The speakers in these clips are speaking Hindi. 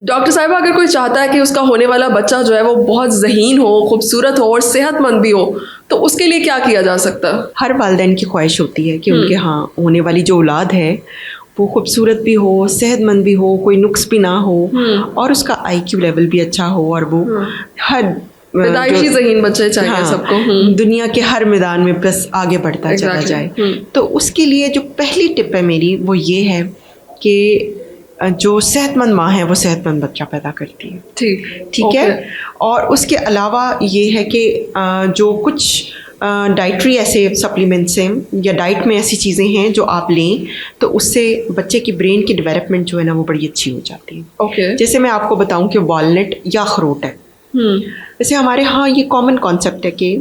डॉक्टर साहिबा, अगर कोई चाहता है कि उसका होने वाला बच्चा जो है वो बहुत ज़हीन हो, खूबसूरत हो और सेहतमंद भी हो, तो उसके लिए क्या किया जा सकता है? हर वालिदैन की ख्वाहिश होती है कि उनके यहाँ होने वाली जो औलाद है वो खूबसूरत भी हो, सेहतमंद भी हो, कोई नुक्स भी ना हो और उसका आईक्यू लेवल भी अच्छा हो और वो हर पैदाइशी ज़हीन बच्चे चाहिए हाँ, सबको। दुनिया के हर मैदान में बस आगे बढ़ता चला जाए। तो उसके लिए जो पहली टिप है मेरी वो ये है कि जो सेहतमंद माँ है वो सेहतमंद बच्चा पैदा करती है। ठीक है। और उसके अलावा ये है कि जो कुछ डाइटरी ऐसे सप्लीमेंट्स हैं या डाइट में ऐसी चीज़ें हैं जो आप लें तो उससे बच्चे की ब्रेन की डेवलपमेंट जो है ना वो बड़ी अच्छी हो जाती है। जैसे मैं आपको बताऊं कि वॉलनट या अखरोट है। जैसे हमारे यहाँ ये कॉमन कॉन्सेप्ट है कि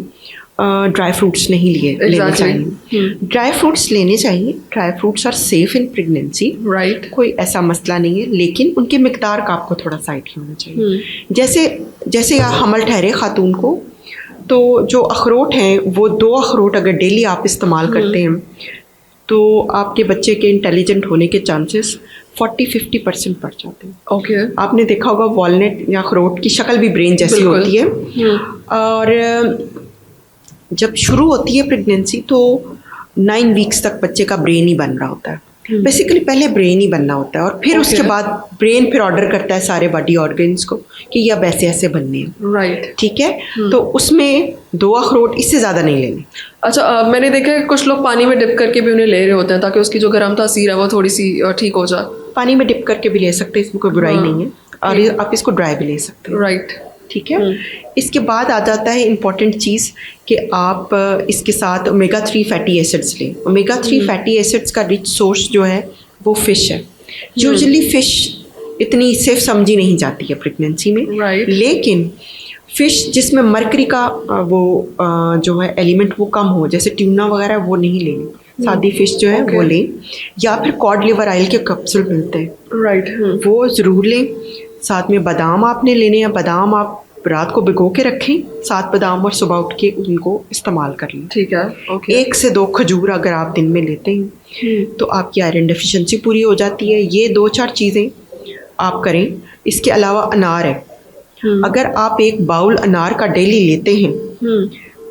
ड्राई फ्रूट्स नहीं लेने चाहिए। ड्राई फ्रूट्स लेने चाहिए। Dry fruits are safe in pregnancy, right. कोई ऐसा मसला नहीं है, लेकिन उनके मिकदार का आपको थोड़ा सा आइडिया होना चाहिए। जैसे हमल ठहरे खातून को, तो जो अखरोट हैं वो 2 अखरोट अगर डेली आप इस्तेमाल करते हैं तो आपके बच्चे के इंटेलिजेंट होने के चांसेस 40-50% बढ़ जाते हैं। आपने देखा होगा वॉलनट या अखरोट की शक्ल भी ब्रेन जैसी होती है। और जब शुरू होती है प्रेगनेंसी तो 9 वीक्स तक बच्चे का ब्रेन ही बन रहा होता है। बेसिकली पहले ब्रेन ही बनना होता है और फिर उसके बाद ब्रेन फिर ऑर्डर करता है सारे बॉडी ऑर्गन्स को कि ये अब ऐसे ऐसे बनने हैं। राइट। ठीक है। तो उसमें 2 अखरोट, इससे ज़्यादा नहीं लेने। अच्छा, मैंने देखा है कुछ लोग पानी में डिप करके भी उन्हें ले रहे होते हैं ताकि उसकी जो गर्म तासीर है वो थोड़ी सी ठीक हो जाए। पानी में डिप करके भी ले सकते हैं, इसमें कोई बुराई नहीं है। और आप इसको ड्राई भी ले सकते हैं। राइट। ठीक है। इसके बाद आ जाता है इम्पॉर्टेंट चीज़ कि आप इसके साथ ओमेगा 3 फैटी एसिड्स लें। ओमेगा 3 फैटी एसिड्स का रिच सोर्स जो है वो फ़िश है। यूजुअली फ़िश इतनी सेफ समझी नहीं जाती है प्रेगनेंसी में, लेकिन फ़िश जिसमें मरकरी का वो जो है एलिमेंट वो कम हो, जैसे ट्यूना वगैरह, वो नहीं लेनी। सादी फ़िश जो है वो लें, या फिर कॉड लिवर ऑयल के कैप्सूल मिलते हैं। राइट। वो ज़रूर लें। साथ में बादाम आपने लेने हैं। बादाम आप रात को भिगो के रखें, 7 बादाम, और सुबह उठ के उनको इस्तेमाल कर लें। ठीक है। 1 से 2 खजूर अगर आप दिन में लेते हैं तो आपकी आयरन डेफिशिएंसी पूरी हो जाती है। ये 2-4 चीज़ें आप करें। इसके अलावा अनार है। अगर आप 1 बाउल अनार का डेली लेते हैं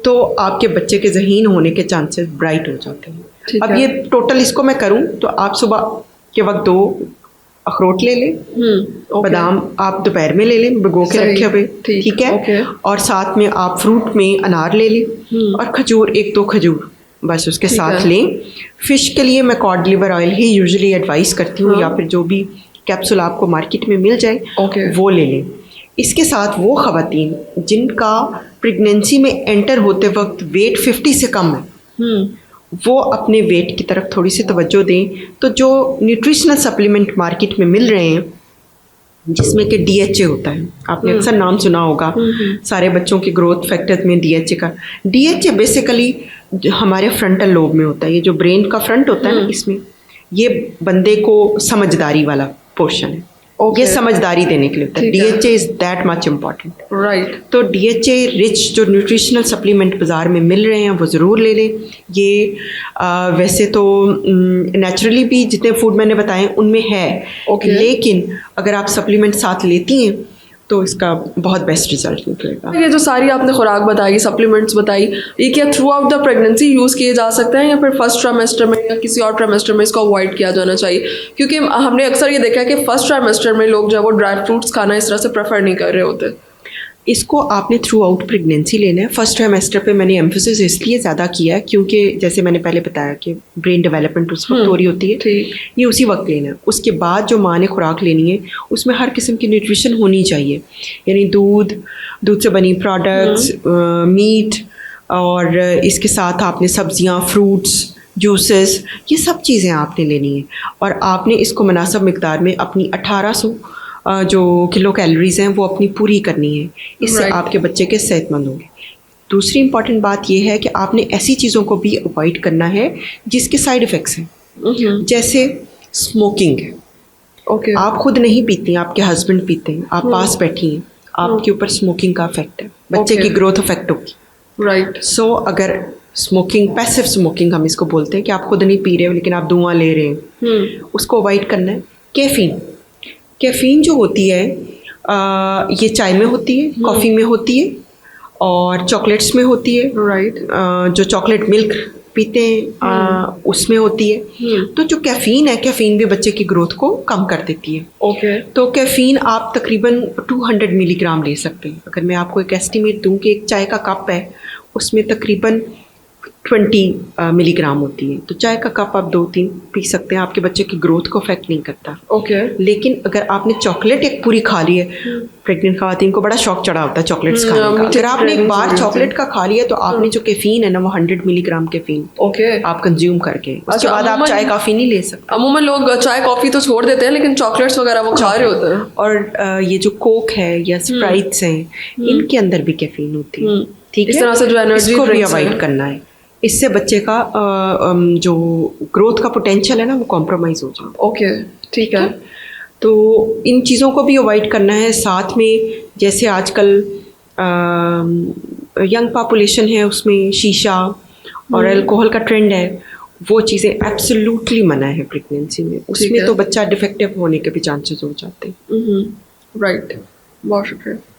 तो आपके बच्चे के ज़हीन होने के चांसेस ब्राइट हो जाते हैं। अब ये टोटल इसको मैं करूं तो आप सुबह के वक्त 2 अखरोट ले लें। बादाम आप दोपहर में ले लें भिगो के रखे हुए। ठीक है। और साथ में आप फ्रूट में अनार ले लें और खजूर 1-2 खजूर बस उसके साथ लें। फ़िश के लिए मैं कॉड लिवर ऑयल ही यूजुअली एडवाइस करती हूँ, या फिर जो भी कैप्सूल आपको मार्केट में मिल जाए वो ले लें। इसके साथ वो ख़वातीन जिनका प्रेगनेंसी में एंटर होते वक्त वेट 50 से कम है, वो अपने वेट की तरफ थोड़ी सी तवज्जो दें। तो जो न्यूट्रिशनल सप्लीमेंट मार्केट में मिल रहे हैं जिसमें कि DHA होता है, आपने अक्सर नाम सुना होगा, सारे बच्चों के ग्रोथ फैक्टर्स में DHA का। DHA बेसिकली हमारे फ्रंटल लोब में होता है। ये जो ब्रेन का फ्रंट होता है ना, इसमें ये बंदे को समझदारी वाला पोर्शन है। ये समझदारी देने के लिए होता है। DHA is that much important. Right. तो DHA रिच जो न्यूट्रिशनल सप्लीमेंट बाज़ार में मिल रहे हैं वो ज़रूर ले लें। ये वैसे तो नेचुरली भी जितने फूड मैंने बताए उनमें है, लेकिन अगर आप सप्लीमेंट साथ लेती हैं तो इसका बहुत बेस्ट रिजल्ट निकलेगा। ये जो सारी आपने खुराक बताई, सप्लीमेंट्स बताई, ये क्या through out the pregnancy use किए जा सकते हैं या फिर फर्स्ट ट्राइमेस्टर में या किसी और ट्राइमेस्टर में इसको अवॉइड किया जाना चाहिए? क्योंकि हमने अक्सर ये देखा है कि फर्स्ट ट्राइमेस्टर में लोग जो है वो ड्राई फ्रूट्स खाना इस तरह से प्रेफर नहीं कर रहे होते। इसको आपने थ्रू आउट प्रेगनेंसी लेना है। फर्स्ट ट्राइमेस्टर पे मैंने एम्फोसिस इसलिए ज़्यादा किया है क्योंकि जैसे मैंने पहले बताया कि ब्रेन डेवलपमेंट उस वक्त हो रही होती है। ये उसी वक्त लेना है। उसके बाद जो माँ ने खुराक लेनी है उसमें हर किस्म की न्यूट्रिशन होनी चाहिए, यानी दूध से बनी प्रोडक्ट्स, मीट, और इसके साथ आपने सब्जियाँ, फ्रूट्स, जूसेस, ये सब चीज़ें आपने लेनी है। और आपने इसको मुनासिब मिकदार में अपनी 1800 जो किलो कैलोरीज़ हैं वो अपनी पूरी करनी है। इससे आपके बच्चे के सेहतमंद होंगे। दूसरी इंपॉर्टेंट बात यह है कि आपने ऐसी चीज़ों को भी अवॉइड करना है जिसके साइड इफ़ेक्ट्स हैं। जैसे स्मोकिंग है। आप खुद नहीं पीती, आपके हस्बैंड पीते हैं, आप पास बैठी हैं, आपके ऊपर स्मोकिंग का इफेक्ट है, बच्चे की ग्रोथ इफेक्ट होगी। राइट। सो अगर स्मोकिंग, पैसिव स्मोकिंग हम इसको बोलते हैं कि आप खुद नहीं पी रहे हो लेकिन आप धुआं ले रहे हैं, उसको अवॉइड करना है। कैफीन, कैफ़ीन जो होती है ये चाय में होती है, कॉफ़ी में होती है और चॉकलेट्स में होती है। राइट। जो चॉकलेट मिल्क पीते हैं उसमें होती है। तो जो कैफ़ीन है, कैफ़ीन भी बच्चे की ग्रोथ को कम कर देती है। ओके। तो कैफ़ीन आप तकरीबन 200 मिलीग्राम ले सकते हैं। अगर मैं आपको एक एस्टिमेट दूं कि एक चाय का कप है उसमें तकरीबन 20 मिलीग्राम होती है, तो चाय का कप आप 2-3 पी सकते हैं, आपके बच्चे की ग्रोथ को अफेक्ट नहीं करता। ओके। लेकिन अगर आपने चॉकलेट एक पूरी खा ली है, प्रेग्नेंट खवातीन को बड़ा शौक चढ़ा होता है चॉकलेट्स खाने का। मीठे अगर आपने एक बार pregnancy चॉकलेट का खा लिया तो आपने जो कैफीन है ना वो 100 मिलीग्राम कैफीन ओके। आप कंज्यूम करके उसके अच्छा, बाद आप अमूमन- चाय कॉफ़ी नहीं ले सकते। अमूमन लोग चाय कॉफ़ी तो छोड़ देते हैं लेकिन चॉकलेट्स वगैरह वो खा रहे होते हैं। और ये जो कोक है या स्प्राइट्स हैं इनके अंदर भी कैफीन होती है। ठीक है, इस तरह से जो एनर्जी इसको भी ड्रिंक्स हैं। अवॉइड करना है। इससे बच्चे का जो ग्रोथ का पोटेंशियल है ना वो कॉम्प्रोमाइज़ हो जाए। ओके, ठीक है। तो इन चीज़ों को भी अवॉइड करना है। साथ में जैसे आजकल यंग पॉपुलेशन है उसमें शीशा और अल्कोहल का ट्रेंड है, वो चीज़ें एब्सोल्युटली मना है प्रेगनेंसी में। उसमें है। तो बच्चा डिफेक्टिव होने के भी चांसेस हो जाते हैं। राइट। बहुत शुक्रिया।